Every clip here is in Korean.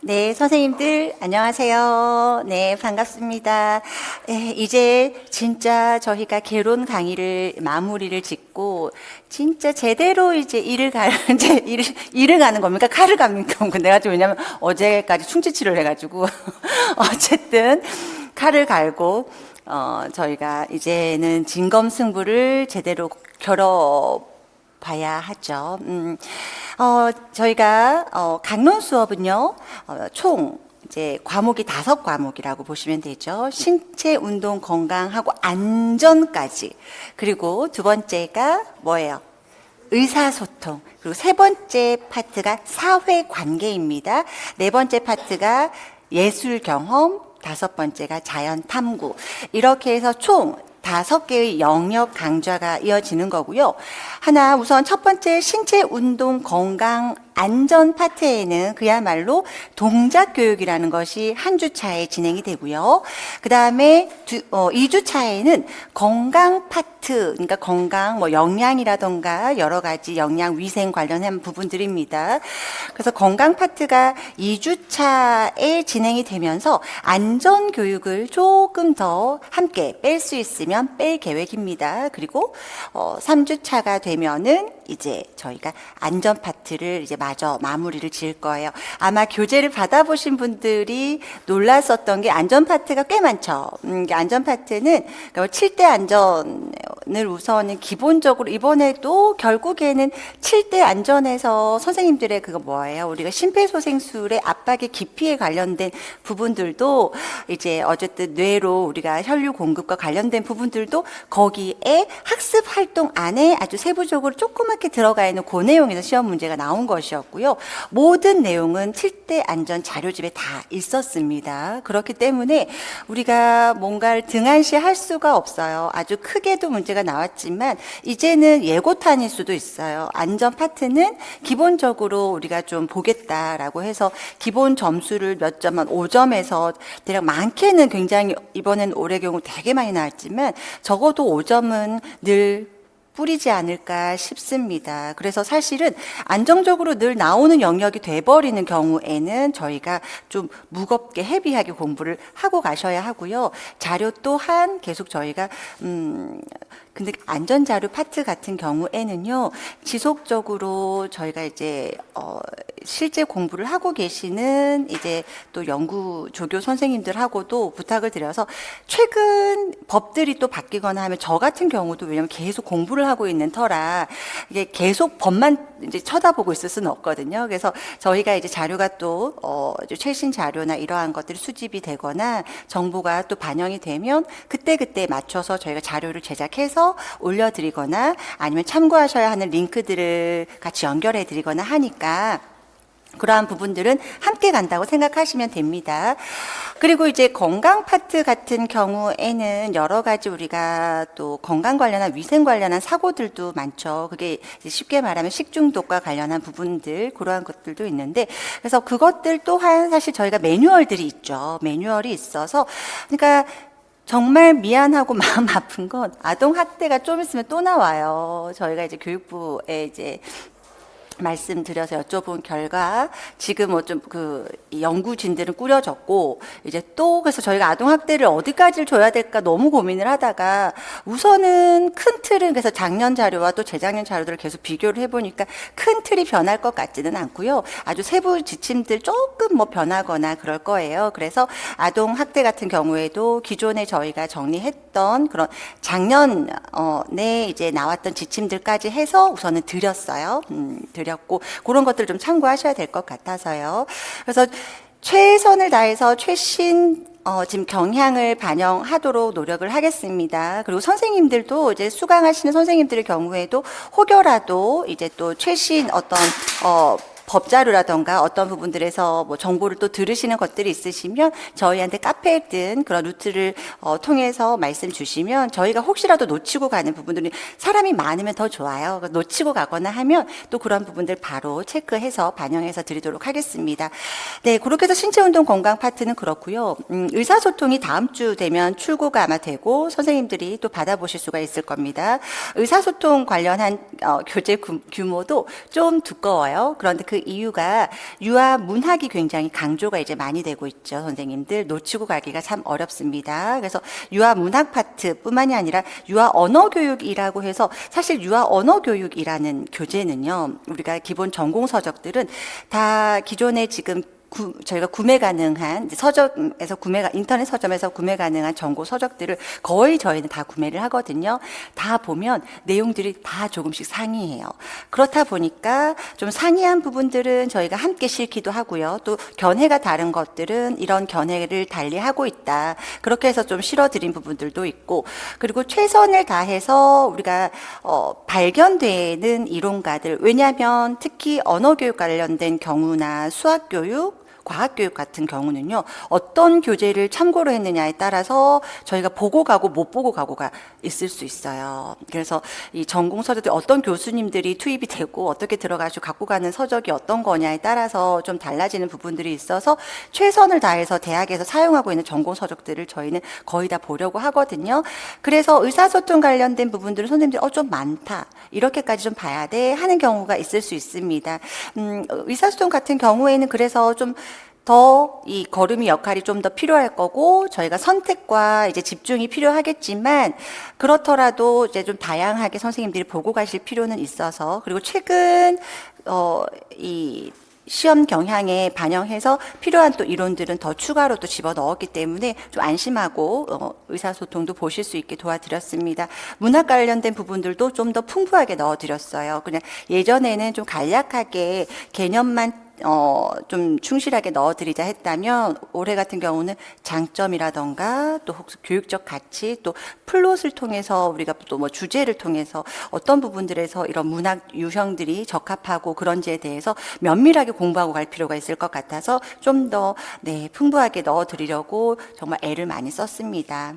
네, 선생님들 안녕하세요. 네, 반갑습니다. 이제 진짜 저희가 개론 강의를 마무리를 짓고 진짜 제대로 이제 이제 일을 가는 겁니까? 칼을 갑니까? 내가 좀 왜냐면 어제까지 충치치료를 해가지고 어쨌든 칼을 갈고 저희가 이제는 진검승부를 제대로 겨뤄봐야 하죠. 저희가 강론 수업은요, 총 이제 과목이 5과목이라고 보시면 되죠. 신체, 운동, 건강하고 안전까지. 그리고 두 번째가 뭐예요? 의사소통. 그리고 세 번째 파트가 사회관계입니다. 네 번째 파트가 예술 경험, 다섯 번째가 자연 탐구. 이렇게 해서 총 5개의 영역 강좌가 이어지는 거고요. 우선 첫 번째 신체 운동 건강 안전 파트에는 그야말로 동작 교육이라는 것이 한 주차에 진행이 되고요. 그 다음에 2주차에는 건강 파트, 그러니까 건강, 영양이라던가 여러 가지 영양 위생 관련한 부분들입니다. 그래서 건강 파트가 2주차에 진행이 되면서 안전 교육을 조금 더 함께 뺄 수 있으면 뺄 계획입니다. 그리고 3주차가 되면은 이제 저희가 안전 파트를 이제 마저 마무리를 지을 거예요. 아마 교재를 받아보신 분들이 놀랐었던 게 안전 파트가 꽤 많죠. 안전 파트는 7대 안전을 우선은 기본적으로 이번에도 결국에는 7대 안전에서 선생님들의 그거 뭐예요? 우리가 심폐소생술의 압박의 깊이에 관련된 부분들도 이제 어쨌든 뇌로 우리가 혈류 공급과 관련된 부분들도 거기에 학습 활동 안에 아주 세부적으로 조그맣게 들어가 있는 그 내용에서 시험 문제가 나온 것이었고요. 모든 내용은 7대 안전 자료집에 다 있었습니다. 그렇기 때문에 우리가 뭔가를 등한시할 수가 없어요. 아주 크게도 문제가 나왔지만 이제는 예고탄일 수도 있어요. 안전 파트는 기본적으로 우리가 좀 보겠다라고 해서 기본 점수를 몇 점, 한 5점에서 대략 많게는 굉장히 이번엔 올해 경우 되게 많이 나왔지만 적어도 5점은 늘 뿌리지 않을까 싶습니다. 그래서 사실은 안정적으로 늘 나오는 영역이 돼버리는 경우에는 저희가 좀 무겁게 헤비하게 공부를 하고 가셔야 하고요. 자료 또한 계속 저희가 근데 안전자료 파트 같은 경우에는요, 지속적으로 저희가 이제 실제 공부를 하고 계시는 이제 또 연구 조교 선생님들하고도 부탁을 드려서 최근 법들이 또 바뀌거나 하면 저 같은 경우도 왜냐면 계속 공부를 하고 있는 터라 이게 계속 법만 이제 쳐다보고 있을 수는 없거든요. 그래서 저희가 이제 자료가 또 최신 자료나 이러한 것들이 수집이 되거나 정보가 또 반영이 되면 그때 맞춰서 저희가 자료를 제작해서 올려드리거나 아니면 참고하셔야 하는 링크들을 같이 연결해 드리거나 하니까 그러한 부분들은 함께 간다고 생각하시면 됩니다. 그리고 이제 건강 파트 같은 경우에는 여러 가지 우리가 또 건강 관련한 위생 관련한 사고들도 많죠. 그게 쉽게 말하면 식중독과 관련한 부분들, 그러한 것들도 있는데, 그래서 그것들 또한 사실 저희가 매뉴얼들이 있죠. 매뉴얼이 있어서, 그러니까 정말 미안하고 마음 아픈 건 아동 학대가 좀 있으면 또 나와요. 저희가 이제 교육부에 이제 말씀드려서 여쭤본 결과 지금 좀 연구진들은 꾸려졌고 이제 또 그래서 저희가 아동학대를 어디까지 줘야 될까 너무 고민을 하다가 우선은 큰 틀은 그래서 작년 자료와 또 재작년 자료들을 계속 비교를 해보니까 큰 틀이 변할 것 같지는 않고요. 아주 세부 지침들 조금 변하거나 그럴 거예요. 그래서 아동학대 같은 경우에도 기존에 저희가 정리했던 그런 작년에 이제 나왔던 지침들까지 해서 우선은 드렸어요. 드렸고 그런 것들 좀 참고하셔야 될 것 같아서요. 그래서 최선을 다해서 최신 지금 경향을 반영하도록 노력을 하겠습니다. 그리고 선생님들도 이제 수강하시는 선생님들의 경우에도 혹여라도 이제 또 최신 어떤 법자료라던가 어떤 부분들에서 정보를 또 들으시는 것들이 있으시면 저희한테 카페든 그런 루트를 통해서 말씀 주시면 저희가 혹시라도 놓치고 가는 부분들이 사람이 많으면 더 좋아요. 놓치고 가거나 하면 또 그런 부분들 바로 체크해서 반영해서 드리도록 하겠습니다. 네, 그렇게 해서 신체운동 건강 파트는 그렇고요. 의사소통이 다음 주 되면 출고가 아마 되고 선생님들이 또 받아보실 수가 있을 겁니다. 의사소통 관련한 교재 규모도 좀 두꺼워요. 그런데 그 그 이유가 유아 문학이 굉장히 강조가 이제 많이 되고 있죠. 선생님들 놓치고 가기가 참 어렵습니다. 그래서 유아 문학 파트뿐만이 아니라 유아 언어 교육이라고 해서 사실 유아 언어 교육이라는 교재는요. 우리가 기본 전공 서적들은 다 기존에 지금 저희가 구매 가능한 서점에서 인터넷 서점에서 구매 가능한 전고 서적들을 거의 저희는 다 구매를 하거든요. 다 보면 내용들이 다 조금씩 상이해요. 그렇다 보니까 좀 상이한 부분들은 저희가 함께 실기도 하고요. 또 견해가 다른 것들은 이런 견해를 달리 하고 있다. 그렇게 해서 좀 실어드린 부분들도 있고, 그리고 최선을 다해서 우리가 발견되는 이론가들, 왜냐하면 특히 언어교육 관련된 경우나 수학교육, 과학교육 같은 경우는요, 어떤 교재를 참고로 했느냐에 따라서 저희가 보고 가고 못 보고 가고가 있을 수 있어요. 그래서 이 전공 서적들 어떤 교수님들이 투입이 되고 어떻게 들어가지고 갖고 가는 서적이 어떤 거냐에 따라서 좀 달라지는 부분들이 있어서 최선을 다해서 대학에서 사용하고 있는 전공 서적들을 저희는 거의 다 보려고 하거든요. 그래서 의사소통 관련된 부분들은 선생님들이 좀 많다, 이렇게까지 좀 봐야 돼 하는 경우가 있을 수 있습니다. 의사소통 같은 경우에는 그래서 좀 더 이 걸음이 역할이 좀 더 필요할 거고, 저희가 선택과 이제 집중이 필요하겠지만, 그렇더라도 이제 좀 다양하게 선생님들이 보고 가실 필요는 있어서, 그리고 최근 이 시험 경향에 반영해서 필요한 또 이론들은 더 추가로 또 집어 넣었기 때문에 좀 안심하고 의사소통도 보실 수 있게 도와드렸습니다. 문학 관련된 부분들도 좀 더 풍부하게 넣어드렸어요. 그냥 예전에는 좀 간략하게 개념만 좀 충실하게 넣어드리자 했다면, 올해 같은 경우는 장점이라던가 또 혹시 교육적 가치, 또 플롯을 통해서 우리가 또 뭐 주제를 통해서 어떤 부분들에서 이런 문학 유형들이 적합하고 그런지에 대해서 면밀하게 공부하고 갈 필요가 있을 것 같아서 좀 더 풍부하게 넣어드리려고 정말 애를 많이 썼습니다.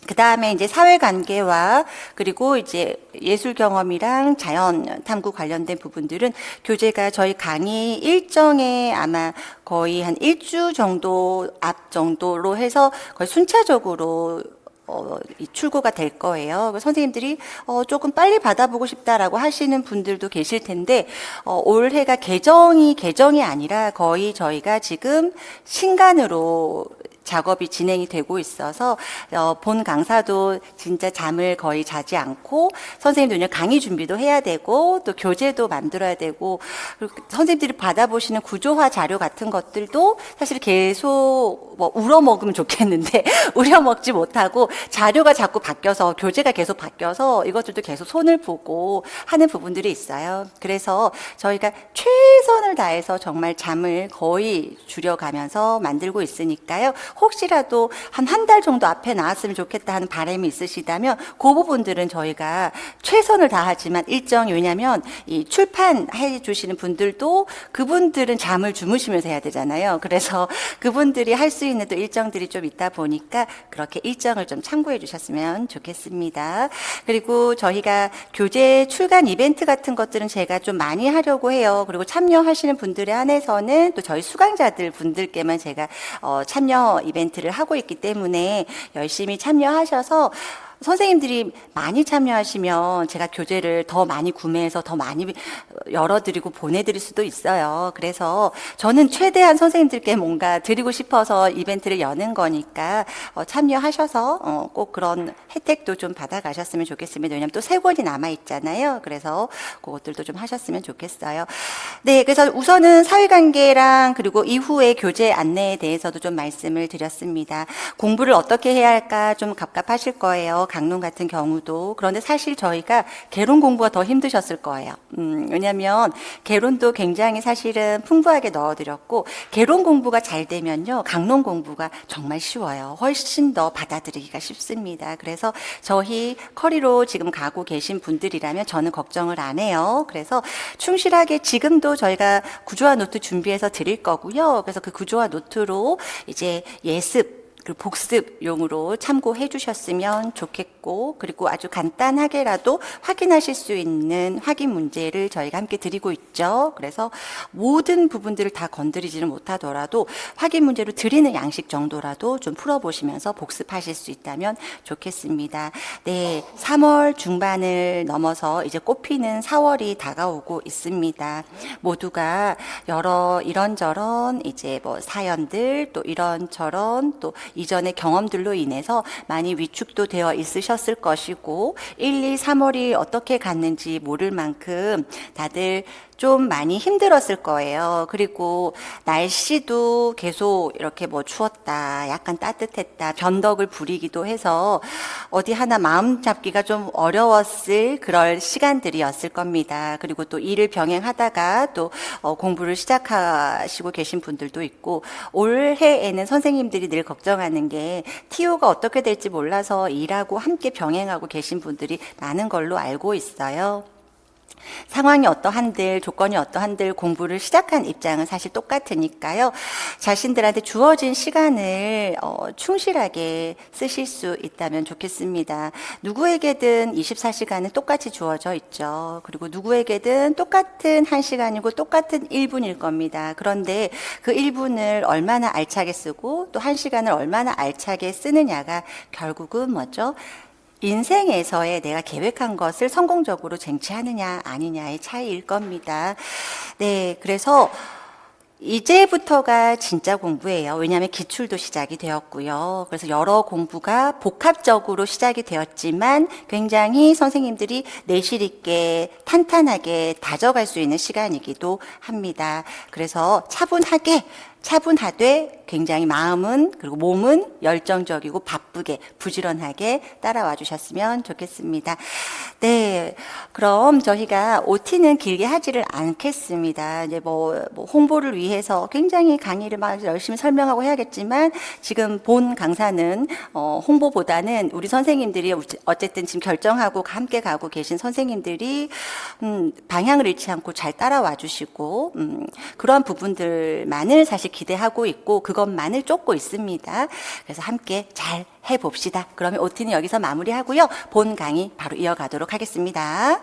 그 다음에 이제 사회관계와 그리고 이제 예술 경험이랑 자연 탐구 관련된 부분들은 교재가 저희 강의 일정에 아마 거의 한 1주 정도 앞 정도로 해서 거의 순차적으로 출고가 될 거예요. 선생님들이 조금 빨리 받아보고 싶다라고 하시는 분들도 계실 텐데, 올해가 개정이 아니라 거의 저희가 지금 신간으로 작업이 진행이 되고 있어서 본 강사도 진짜 잠을 거의 자지 않고, 선생님도 강의 준비도 해야 되고 또 교재도 만들어야 되고, 그리고 선생님들이 받아보시는 구조화 자료 같은 것들도 사실 계속 우려먹으면 좋겠는데 우려먹지 못하고 자료가 자꾸 바뀌어서, 교재가 계속 바뀌어서 이것들도 계속 손을 보고 하는 부분들이 있어요. 그래서 저희가 최선을 다해서 정말 잠을 거의 줄여가면서 만들고 있으니까요. 혹시라도 한 달 정도 앞에 나왔으면 좋겠다 하는 바람이 있으시다면 그 부분들은 저희가 최선을 다하지만 일정이, 왜냐하면 이 출판해 주시는 분들도 그분들은 잠을 주무시면서 해야 되잖아요. 그래서 그분들이 할 수 있는 또 일정들이 좀 있다 보니까 그렇게 일정을 좀 참고해 주셨으면 좋겠습니다. 그리고 저희가 교재 출간 이벤트 같은 것들은 제가 좀 많이 하려고 해요. 그리고 참여하시는 분들에 한해서는 또 저희 수강자들 분들께만 제가 참여 이벤트를 하고 있기 때문에 열심히 참여하셔서, 선생님들이 많이 참여하시면 제가 교재를 더 많이 구매해서 더 많이 열어드리고 보내드릴 수도 있어요. 그래서 저는 최대한 선생님들께 뭔가 드리고 싶어서 이벤트를 여는 거니까 참여하셔서 꼭 그런 혜택도 좀 받아가셨으면 좋겠습니다. 왜냐하면 또 3권이 남아있잖아요. 그래서 그것들도 좀 하셨으면 좋겠어요. 네, 그래서 우선은 사회관계랑 그리고 이후의 교재 안내에 대해서도 좀 말씀을 드렸습니다. 공부를 어떻게 해야 할까 좀 갑갑하실 거예요. 강론 같은 경우도. 그런데 사실 저희가 개론 공부가 더 힘드셨을 거예요. 왜냐하면 개론도 굉장히 사실은 풍부하게 넣어드렸고, 개론 공부가 잘 되면요, 강론 공부가 정말 쉬워요. 훨씬 더 받아들이기가 쉽습니다. 그래서 저희 커리로 지금 가고 계신 분들이라면 저는 걱정을 안 해요. 그래서 충실하게 지금도 저희가 구조화 노트 준비해서 드릴 거고요. 그래서 그 구조화 노트로 이제 예습 그 복습용으로 참고해 주셨으면 좋겠고, 그리고 아주 간단하게라도 확인하실 수 있는 확인 문제를 저희가 함께 드리고 있죠. 그래서 모든 부분들을 다 건드리지는 못하더라도 확인 문제로 드리는 양식 정도라도 좀 풀어보시면서 복습하실 수 있다면 좋겠습니다. 네, 3월 중반을 넘어서 이제 꽃피는 4월이 다가오고 있습니다. 모두가 여러 이런저런 이제 뭐 사연들, 또 이런저런 또 이전의 경험들로 인해서 많이 위축도 되어 있으셨을 것이고, 1, 2, 3월이 어떻게 갔는지 모를 만큼 다들 좀 많이 힘들었을 거예요. 그리고 날씨도 계속 이렇게 뭐 추웠다, 약간 따뜻했다, 변덕을 부리기도 해서 어디 하나 마음 잡기가 좀 어려웠을 그럴 시간들이었을 겁니다. 그리고 또 일을 병행하다가 또 공부를 시작하시고 계신 분들도 있고, 올해에는 선생님들이 늘 걱정하는 게 TO가 어떻게 될지 몰라서 일하고 함께 병행하고 계신 분들이 많은 걸로 알고 있어요. 상황이 어떠한들, 조건이 어떠한들 공부를 시작한 입장은 사실 똑같으니까요. 자신들한테 주어진 시간을 충실하게 쓰실 수 있다면 좋겠습니다. 누구에게든 24시간은 똑같이 주어져 있죠. 그리고 누구에게든 똑같은 1시간이고 똑같은 1분일 겁니다. 그런데 그 1분을 얼마나 알차게 쓰고 또 1시간을 얼마나 알차게 쓰느냐가 결국은 뭐죠? 인생에서의 내가 계획한 것을 성공적으로 쟁취하느냐 아니냐의 차이일 겁니다. 네, 그래서 이제부터가 진짜 공부예요. 왜냐하면 기출도 시작이 되었고요. 그래서 여러 공부가 복합적으로 시작이 되었지만 굉장히 선생님들이 내실 있게 탄탄하게 다져갈 수 있는 시간이기도 합니다. 그래서 차분하되 굉장히 마음은 그리고 몸은 열정적이고 바쁘게 부지런하게 따라와 주셨으면 좋겠습니다. 네, 그럼 저희가 OT는 길게 하지를 않겠습니다. 이제 뭐 홍보를 위해서 굉장히 강의를 막 열심히 설명하고 해야겠지만 지금 본 강사는 홍보보다는 우리 선생님들이 어쨌든 지금 결정하고 함께 가고 계신 선생님들이 방향을 잃지 않고 잘 따라와 주시고 그러한 부분들만을 사실 기대하고 있고 그것만을 쫓고 있습니다. 그래서 함께 잘 해봅시다. 그러면 OT는 여기서 마무리하고요. 본 강의 바로 이어가도록 하겠습니다.